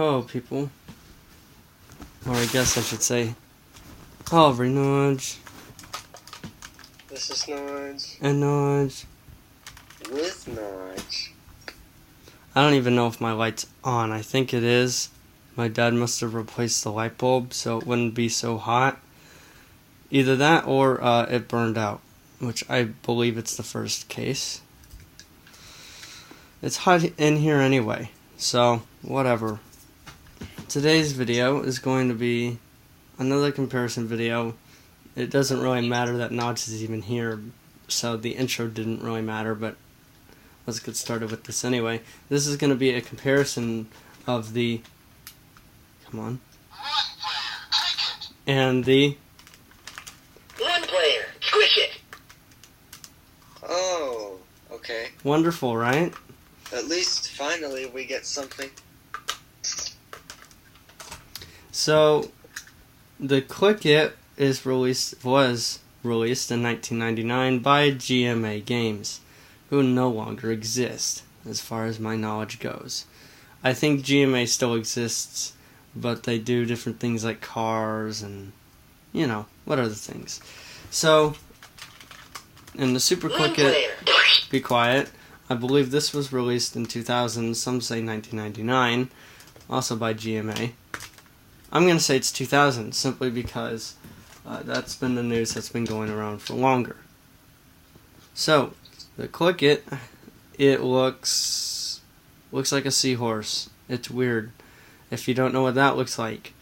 Hello, people. Or I guess I should say, hello, Nudge. This is Nudge. And Nudge. With Nudge. I don't even know if my light's on. I think it is. My dad must have replaced the light bulb so it wouldn't be so hot. Either that or it burned out, which I believe it's the first case. It's hot in here anyway, so whatever. Today's video is going to be another comparison video. It doesn't really matter that Nudge is even here, so the intro didn't really matter, but let's get started with this anyway. This is going to be a comparison of the... Come on. And the... One player, squish it. Oh, okay. Wonderful, right? At least finally we get something. So, the Click It was released in 1999 by GMA Games, who no longer exist, as far as my knowledge goes. I think GMA still exists, but they do different things like cars and, you know, what other things. So, in the Super Click It, be quiet, I believe this was released in 2000, some say 1999, also by GMA. I'm going to say it's 2000, simply because that's been the news that's been going around for longer. So, the Click It, it looks like a seahorse. It's weird. If you don't know what that looks like,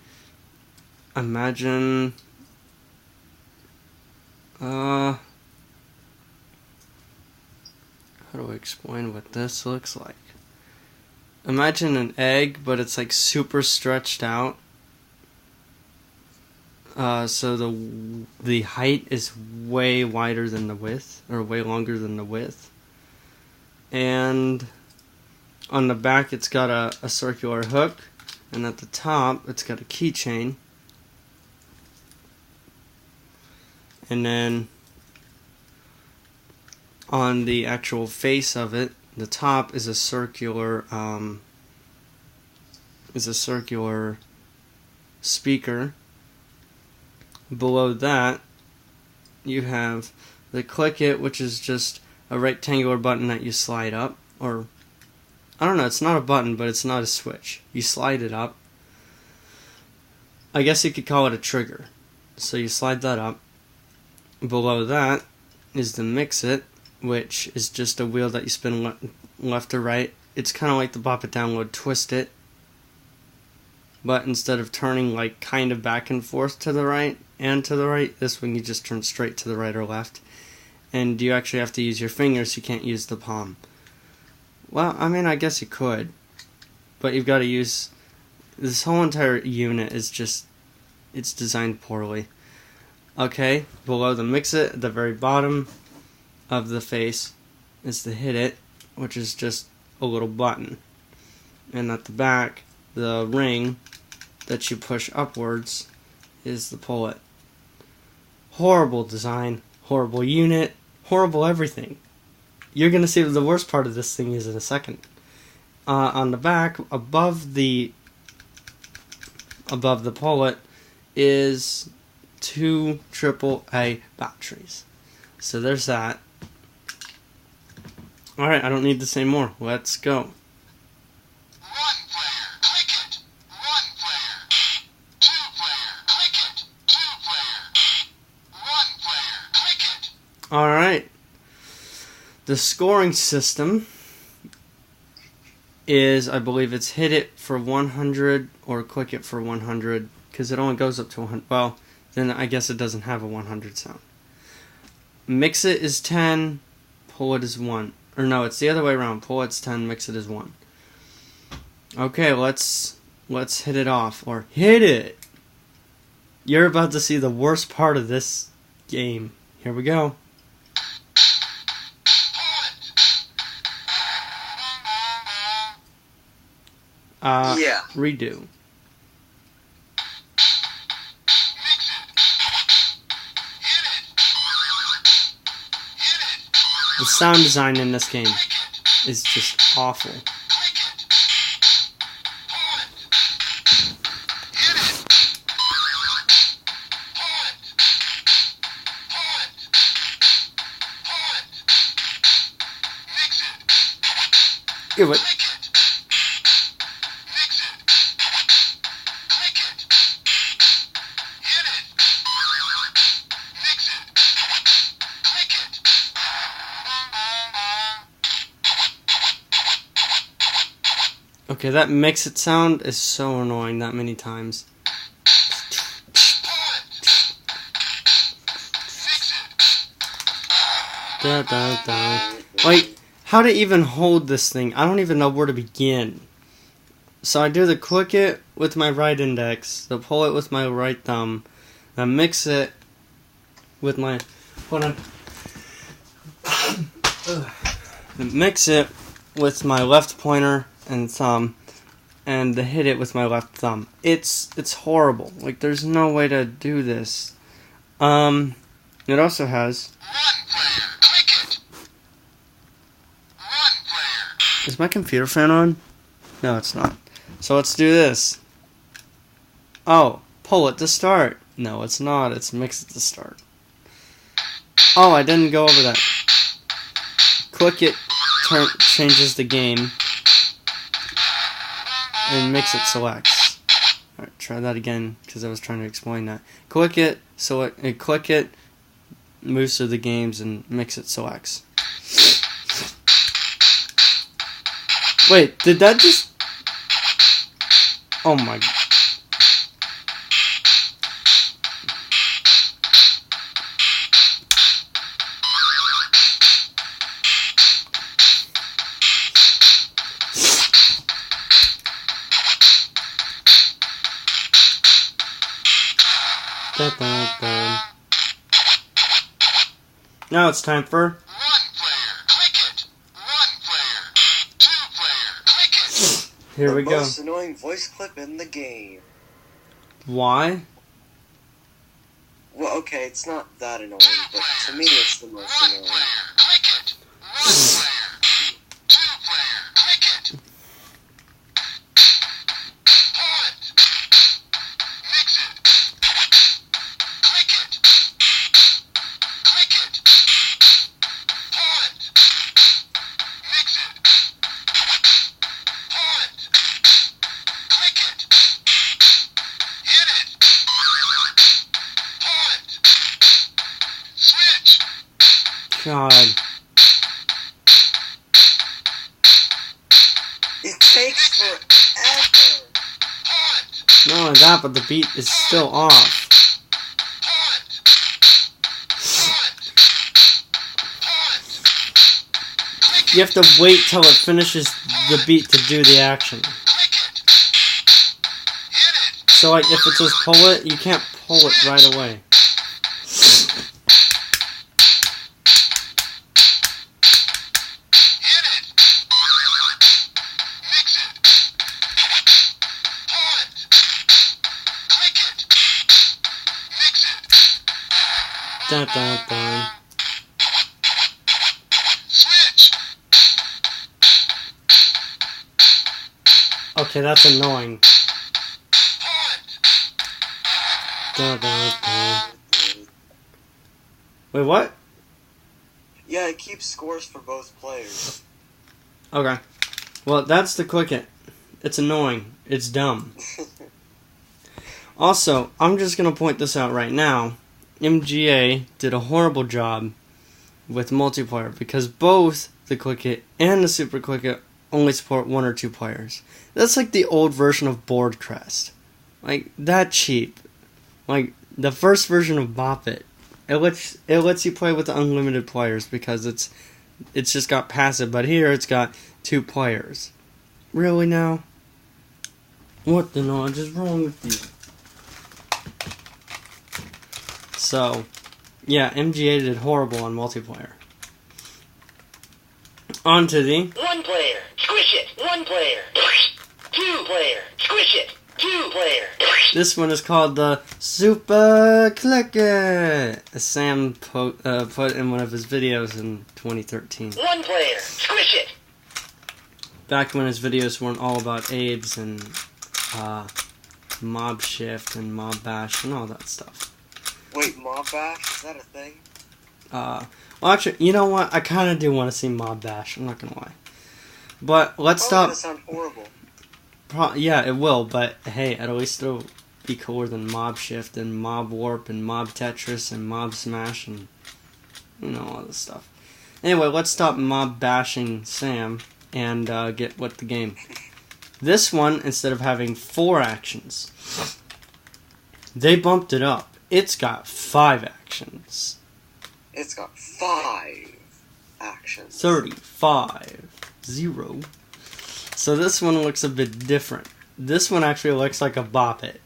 imagine... how do I explain what this looks like? Imagine an egg, but it's like super stretched out. So the height is way wider than the width, or way longer than the width. And on the back it's got a circular hook, and at the top it's got a keychain. And then on the actual face of it, the top is a circular speaker. Below that, you have the Click It, which is just a rectangular button that you slide up, or I don't know, it's not a button, but it's not a switch. You slide it up. I guess you could call it a trigger. So you slide that up. Below that is the Mix It, which is just a wheel that you spin left or right. It's kind of like the Bop It Download Twist It, but instead of turning like kind of back and forth to the right and to the right, this one you just turn straight to the right or left. And you actually have to use your fingers, you can't use the palm. Well, I mean, I guess you could, but you've got to use... This whole entire unit is just... It's designed poorly. Okay, below the Mix It, at the very bottom of the face, is the Hit It, which is just a little button. And at the back, the ring that you push upwards is the Pull It. Horrible design, horrible unit, horrible everything. You're going to see what the worst part of this thing is in a second. On the back, above the Pull It, is 2 AAA batteries. So there's that. Alright, I don't need to say more. Let's go. Alright, the scoring system is, I believe it's Hit It for 100 or Click It for 100, because it only goes up to 100. Well, then I guess it doesn't have a 100 sound. Mix It is 10, Pull It is 1. Or no, it's the other way around. Pull It's 10, Mix It is 1. Okay, let's hit it off, or hit it! You're about to see the worst part of this game. Here we go. Yeah. Redo. The sound design in this game is just awful. Yeah, but okay, that mix it sound is so annoying that many times. Da, da, da. Like, how to even hold this thing? I don't even know where to begin. So I do the click it with my right index, the pull it with my right thumb, then mix it with my hold on. Then mix it with my left pointer and thumb, and hit it with my left thumb. It's horrible. Like, there's no way to do this. It also has. Is my computer fan on? No, it's not. So let's do this. Oh, pull it to start. No, it's not. It's mix it to start. Oh, I didn't go over that. Click it changes the game. And mix it selects. Alright, try that again because I was trying to explain that. Click it, select, and click it, moves to the games, and mix it selects. Wait, did that just... Oh my... Da, da, da. Now it's time for... Here we go. Most annoying voice clip in the game. Why? Well, okay, it's not that annoying, but to me it's the most annoying. God. It takes forever. Not only that, but the beat is still off. You have to wait till it finishes the beat to do the action. So like if it says pull it, you can't pull it right away. Dun, dun, dun. Okay, that's annoying. Dun, dun, dun. Wait, what? Yeah, it keeps scores for both players. Okay. Well, that's the click it. It's annoying. It's dumb. Also, I'm just going to point this out right now. MGA did a horrible job with multiplayer because both the Click It and the Super Click It only support 1 or 2 players. That's like the old version of Board Crest. Like, that cheap. Like, the first version of Bop It. It lets you play with unlimited players because it's just got passive, but here it's got 2 players. Really now? What the knowledge is wrong with you? So, yeah, MGA did horrible on multiplayer. On to the... 1 player, squish it. 1 player, 2 player, squish it. 2 player. This one is called the Super Click It, as Sam put in one of his videos in 2013. 1 player, squish it. Back when his videos weren't all about AIDS and Mob Shift and Mob Bash and all that stuff. Wait, Mob Bash? Is that a thing? Well, actually, you know what? I kind of do want to see Mob Bash. I'm not gonna lie. But let's Oh, stop. that sound horrible. Yeah, it will, but hey, at least it'll be cooler than Mob Shift and Mob Warp and Mob Tetris and Mob Smash and, you know, all this stuff. Anyway, let's stop mob bashing Sam and get with the game. This one, instead of having 4 actions, they bumped it up. It's got 5 actions. It's got 5 actions. 35. 0. So this one looks a bit different. This one actually looks like a Bop It.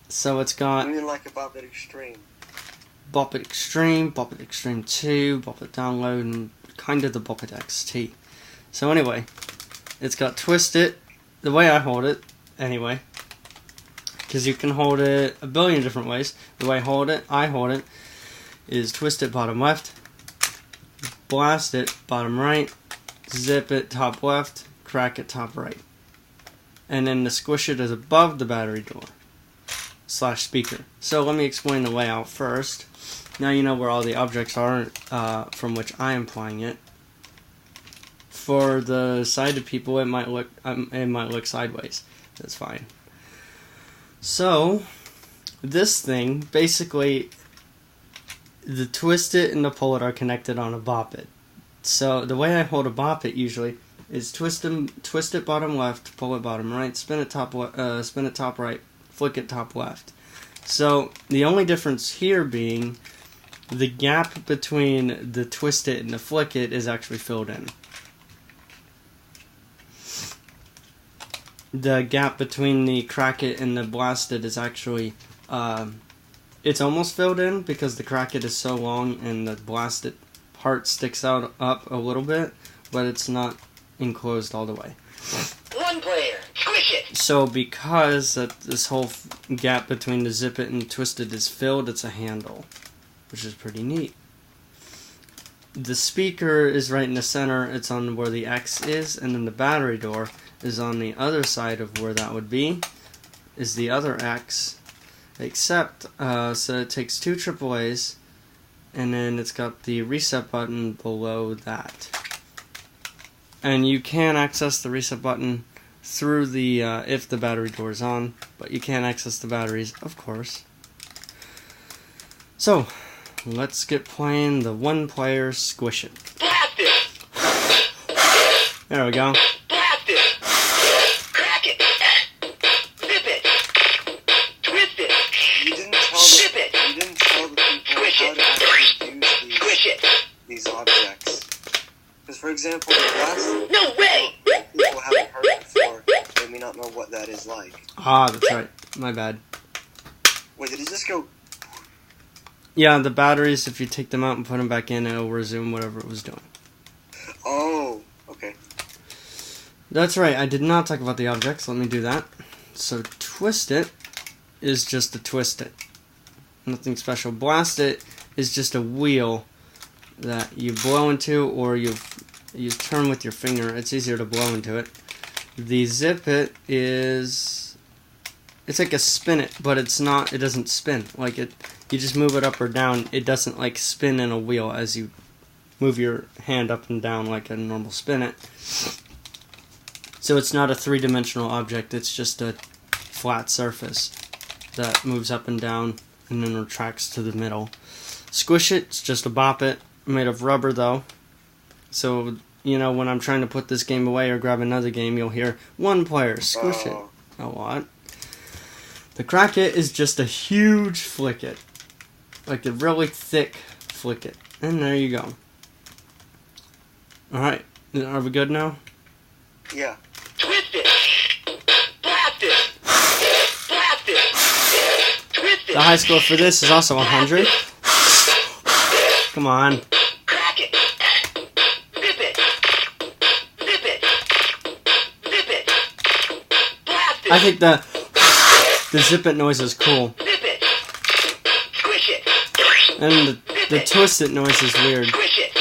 So it's got I mean, like a Bop It Extreme. Bop It Extreme, Bop It Extreme 2, Bop It Download, and kind of the Bop It XT. So anyway, it's got Twist It, the way I hold it, anyway. Because you can hold it a billion different ways. The way I hold it, is twist it bottom left, blast it bottom right, zip it top left, crack it top right. And then the squish it is above the battery door / speaker. So let me explain the layout first. Now you know where all the objects are from which I am playing it. For the sighted people, it might look sideways. That's fine. So this thing, basically, the twist it and the pull it are connected on a Bop It. So the way I hold a Bop It usually is twist it bottom left, pull it bottom right, spin it top right, flick it top left. So the only difference here being the gap between the twist it and the flick it is actually filled in. The gap between the crack it and the blast it is actually it's almost filled in because the crack it is so long and the blast it part sticks out up a little bit, but it's not enclosed all the way. 1 player. Squish it. So because this whole gap between the zip it and twist it is filled, it's a handle, which is pretty neat. The speaker is right in the center. It's on where the X is, and then the battery door is on the other side of where that would be, is the other X. Except, so it takes 2 AAAs, and then it's got the reset button below that. And you can access the reset button through the, if the battery door is on, but you can't access the batteries, of course. So, let's get playing the 1 player Squish It. Blast it. There we go. Blast it. Crack it. Zip it. Twist it. You didn't tell Ship the, it. you didn't tell the people Squish how it. to actually use Squish it. these objects. Because, for example, the blast, No way. people haven't heard it before. They may not know what that is like. Ah, that's right. My bad. Wait, did it just go? Yeah, the batteries, if you take them out and put them back in, it'll resume whatever it was doing. Oh, okay. That's right, I did not talk about the objects. Let me do that. So, twist it is just to twist it. Nothing special. Blast it is just a wheel that you blow into, or you turn with your finger. It's easier to blow into it. The zip it is, it's like a spin it, but it's not. It doesn't spin. Like it, you just move it up or down. It doesn't like spin in a wheel as you move your hand up and down like a normal spin it. So it's not a 3-dimensional object. It's just a flat surface that moves up and down and then retracts to the middle. Squish it, it's just a Bop It, made of rubber though. So, you know, when I'm trying to put this game away or grab another game, you'll hear 1 player, squish it a lot. The crack it is just a huge flick it. Like a really thick flick it. And there you go. Alright, are we good now? Yeah. Twist it. Blast it. Blast it. Twist it. The high score for this is also 100. Come on. Crack it. Zip it. Zip it. Zip it. Blast it. I think the zip it noise is cool. Zip it. Squish it. And the twist it noise is weird. Squish it.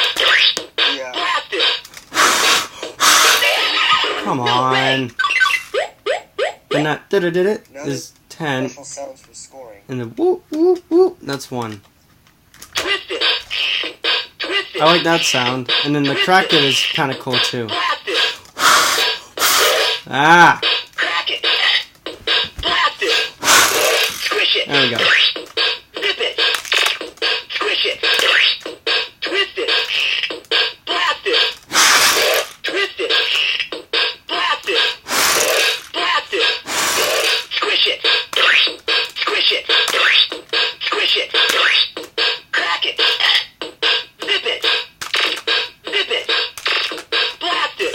Yeah. Blast it. Come on. And that did it Now is 10. Special sounds for scoring. And the whoop whoop whoop, that's 1. Twist it. Twist Twist it. I like that sound. And then the crack it is kind of cool too. Blast it. Ah! Crack it. Blast it. Squish it. There we go. Zip it. Squish it. Twist it. Blast it. Twist it. Blast it. Blast it. Squish it. Squish it. Squish it. Crack it. Zip it. Zip it. Blast it.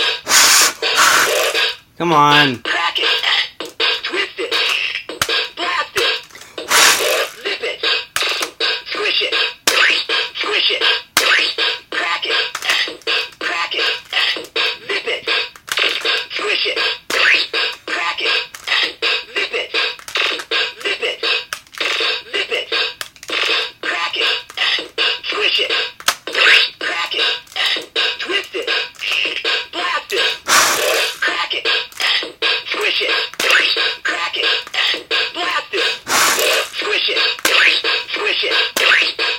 Come on. Crack it. Twist it. Blast it. Zip it. Squish it. Squish it. Crack it. Crack it. Zip it. Squish it. Crack it. Zip it. Zip it. Zip it. Crack it. Squish it. Crack it. Twist it. Blast it. Crack it. Squish it. Crack it. Blast it. Squish it. Squish it.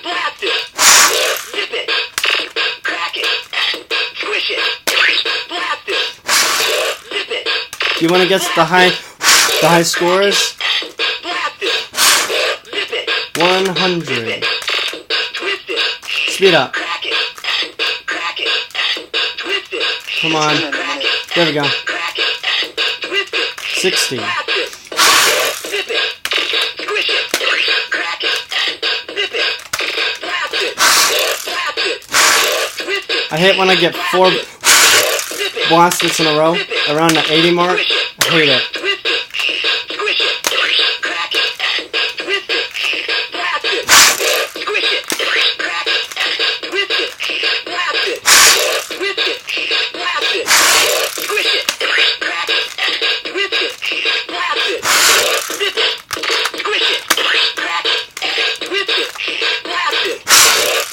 Blast it. Zip it. Crack it. Squish it. Blast it. Zip it. You want to guess the high scores? Blast it. Zip it. 100. Twist it. Speed up. Crack it. Crack it. Twist it. Come on. Crack it. There we go. Crack it. Twist it. 60. Blast it. Zip it. Squish it. Crack it. Zip it. Blast it. Blast it. Twist it. I hate when I get 4 Zip it. blasts in a row around the 80 mark. Squish it. I hate it. Twist it. Squish it. Crack it. Twist it. Blast it. Squish it. Crack it. Twist it. Blast it. Twist it. Blast it. Squish it. Crack it. Twist it. Blast it. Zip it. Squish it. Crack it. Twist it. Blast it.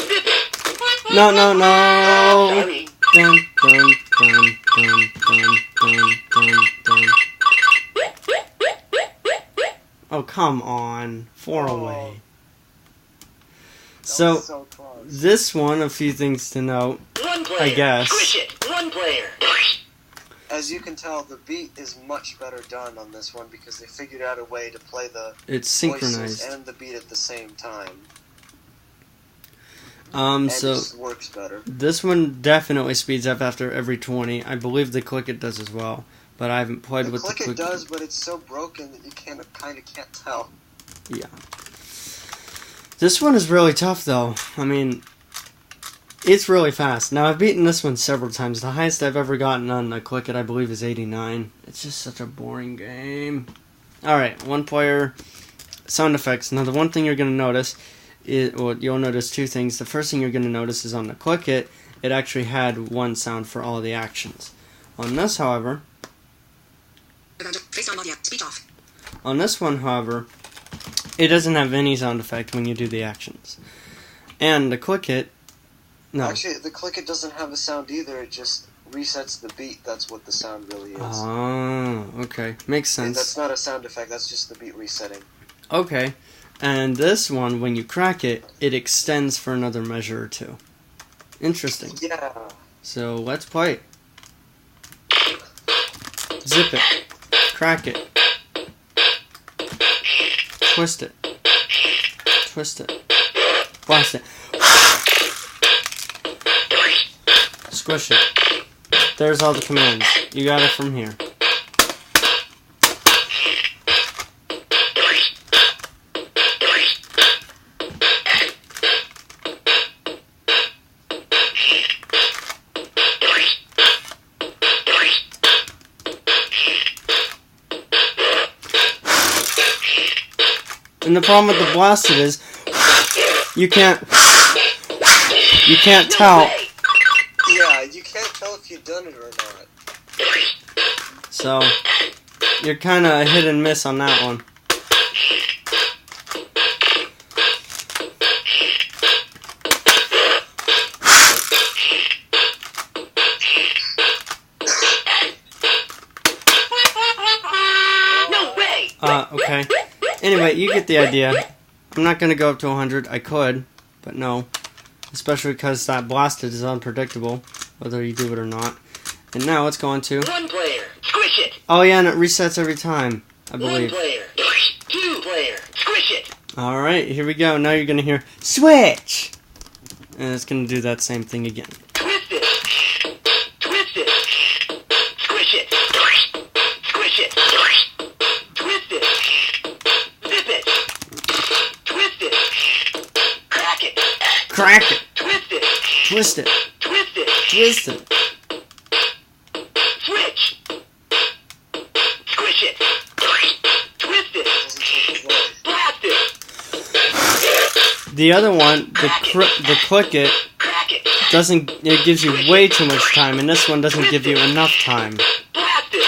Zip it. No, no, no. Sorry. Dun, dun, dun, dun, dun, dun, dun, dun. Oh, come on. 4 away. So, so close. this one, a few things to note. One player. I guess. Squish it. One player. As you can tell, the beat is much better done on this one because they figured out a way to play the It's voices synchronized. and the beat at the same time. And So it just works better. this one definitely speeds up after every 20. I believe the Click It does as well, but I haven't played The with click the Click it does, but it's so broken that you kind of can't tell. Yeah. This one is really tough, though. I mean, it's really fast. Now, I've beaten this one several times. The highest I've ever gotten on the Click It, I believe, is 89. It's just such a boring game. Alright, one player sound effects. Now, the one thing you're going to notice is, well, you'll notice 2 things. The first thing you're going to notice is on the Click It, it actually had one sound for all the actions. On this, however, FaceTime audio. Speech off. on this one, however, it doesn't have any sound effect when you do the actions. And the Click It, no. Actually, the click it doesn't have a sound either. It just resets the beat. That's what the sound really is. Oh, okay. Makes And that's sense. not a sound effect. That's just the beat resetting. Okay. And this one, when you crack it, it extends for another measure or 2. Interesting. Yeah. So, let's play it. Zip it. Crack it. Twist it. Twist it. Blast it. Squish it. There's all the commands. You got it from here. And the problem with the blasted is you can't tell. Yeah, you can't tell if you've done it or not. So you're kind of hit and miss on that one. No way. Okay. Anyway, you get the idea. I'm not gonna go up to 100. I could, but no. especially because that blasted is unpredictable, whether you do it or not. And now let's go on to... One player, squish it. Oh yeah, and it resets every time, I One believe. player, two player, squish it. Alright, here we go. Now you're going to hear, switch! And it's going to do that same thing again. Twist it. Twist it. Squish it. Squish it. Twist it. Zip it. Twist it. Crack it. Crack it! Twist it. Twist it! Twist it. Twist it! Switch. Squish it. Twist it. Doesn't take his life. Blast it. The other one, the click it, Crack it. doesn't, it gives you way too much time, and this one doesn't give you enough time. Blast it.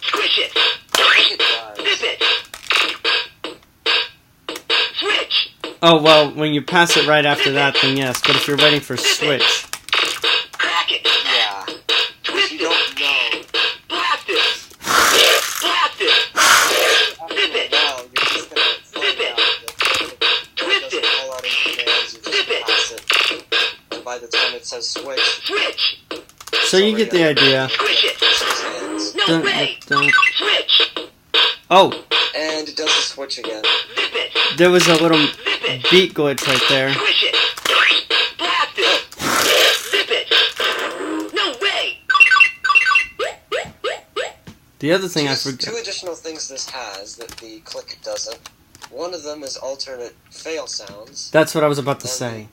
Squish it. Look at guys. Zip it. Switch. Oh, well, when you pass it right after that, then yes, but if you're waiting for switch, Crack it. Yeah. Twist You it. don't know. Blast it. Blast it. Zip it. Now you're just gonna find out that it doesn't call out any commands. You just pass it, and by the time it says switch, Switch. so you get the idea. Squish it. it ends. No Dun, way. dun. Switch. Oh, And it does the switch again. Zip it. there was a little Zip it. beat glitch right there. Squish it. Blast it. Zip it. No way. The other thing I Two forgot. additional things this has that the click doesn't. One of them is alternate fail sounds, That's what I was about to say.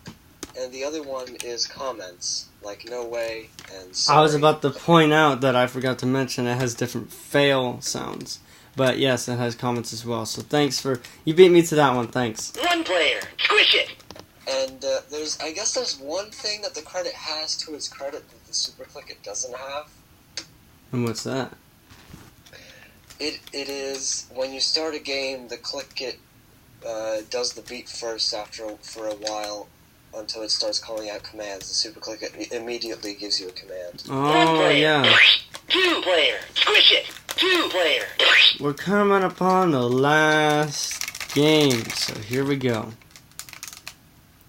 and the other one is comments, like no way and I sorry. was about to point out that I forgot to mention it has different fail sounds. But yes, it has comments as well. So thanks for... You beat me to that one, thanks. One player. Squish it. And I guess there's one thing that the credit has to its credit that the Super Click It doesn't have. And what's that? It is when you start a game, the Click It does the beat first for a while until it starts calling out commands. The Super Click It immediately gives you a command. One Oh, player. yeah. Two player. Squish it. Two player. We're coming upon the last game. So here we go.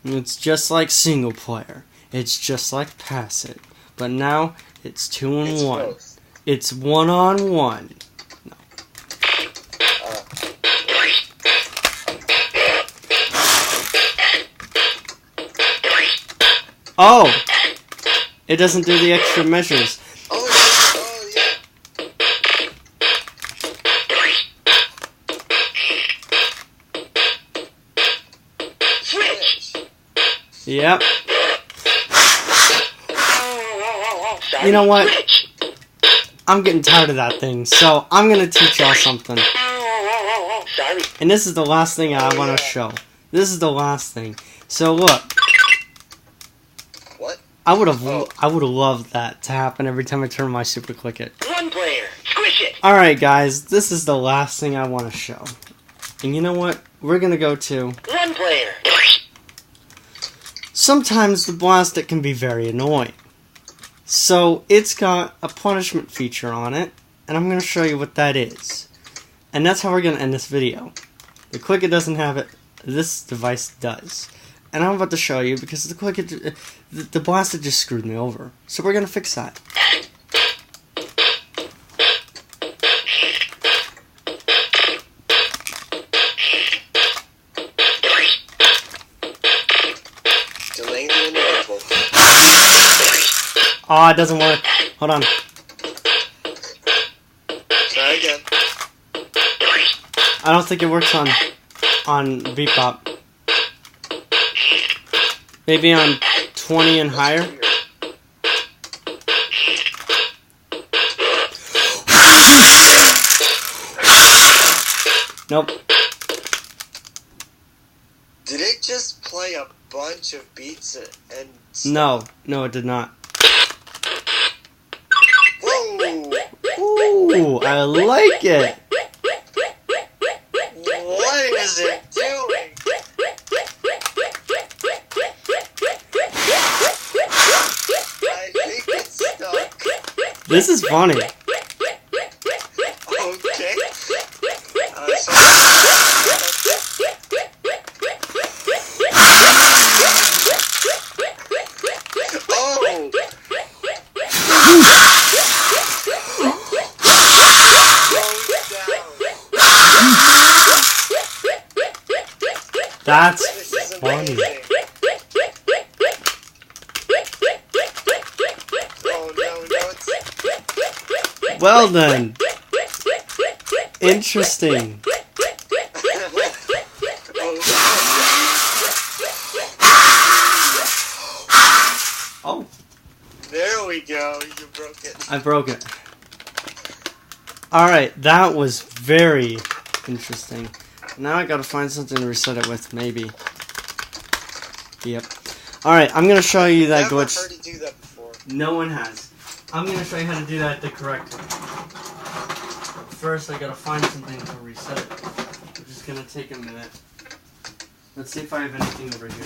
It's just like single player. It's just like pass it. But now it's 2 and It's 1. both. It's 1-on-1. Oh! It doesn't do the extra measures. Oh yeah. Switch. Yep. Sorry. You know what? Switch. I'm getting tired of that thing. So I'm going to teach y'all something. Sorry. And this is the last thing I want to show. This is the last thing. So look. What? I would have loved that to happen every time I turn my Super Click It. One player. Squish it. Alright guys, this is the last thing I want to show. And you know what? We're going to go to... One player. Sometimes the blast it can be very annoying. So it's got a punishment feature on it. And I'm going to show you what that is. And that's how we're going to end this video. The Click It doesn't have it. This device does. And I'm about to show you because the Click It... The blast it just screwed me over. So we're going to fix that. Delaying the inevitable. Oh, it doesn't work. Hold on. Try again. I don't think it works on Bebop. Maybe on 20 and higher. Weird. Nope. Did it just play a bunch of beats and... No, it did not. Whoa! Ooh, I like it. What is it doing? I think it's stuck. This is funny. Okay. That's This is funny. amazing. Oh no, no, Well then. Interesting. Oh, there we go. You broke it. I broke it. Alright, that was very interesting. Now I gotta find something to reset it with, maybe. Yep. Alright, I'm gonna show you that Never glitch. heard you do that before. No one has. I'm gonna show you how to do that the correct way. First, I gotta find something to reset it. Which is gonna take a minute. Let's see if I have anything over here.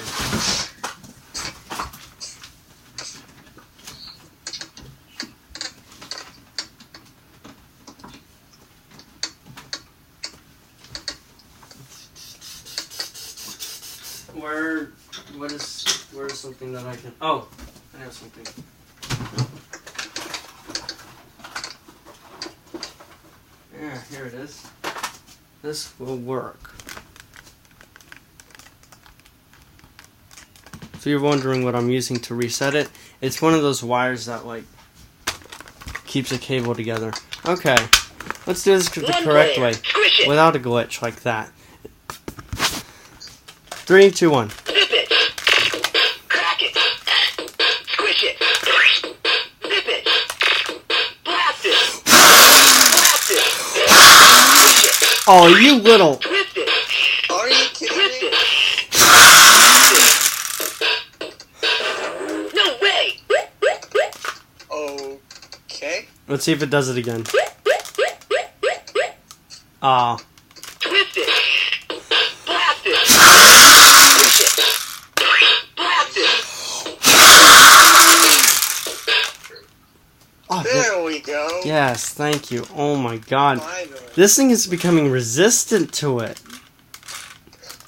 Where's something that I can... Oh, I have something. Yeah, here it is. This will work. So you're wondering what I'm using to reset it? It's one of those wires that, like, keeps a cable together. Okay, let's do this the correct way. Squish it. Without a glitch like that. 3, 2, 1. Flip it. Crack it. Squish it. Flip it. Blast it. Blast it. Squish it. Oh, you little... Twist it. Are you kidding Twist me? it. No way. Okay. Let's see if it does it again. Ah. Twist it. Blast it. Squish it. Blast it. Oh, There we go. yes, thank you. Oh my god. Finally. This thing is becoming resistant to it.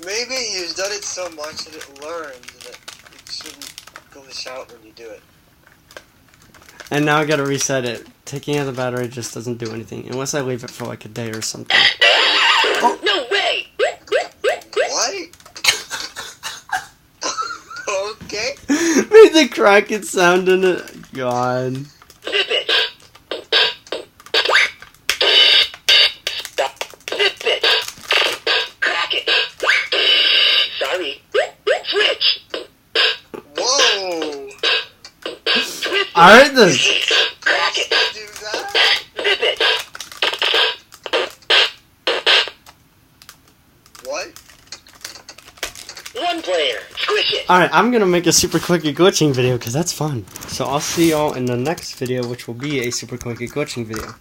Maybe you've done it so much that it learned that it shouldn't glitch out when you do it. And now I gotta reset it. Taking out the battery just doesn't do anything. Unless I leave it for like a day or something. No way. What? Okay. Made the cracked sound in it. God. Flip it. Flip it. Crack it. Sorry. Switch. Whoa. Twist it. Alright then. Crack it. Do that? Flip it. What? One player. Squish it. Alright, I'm gonna make a super quickie glitching video because that's fun. So I'll see y'all in the next video, which will be a super quickie glitching video.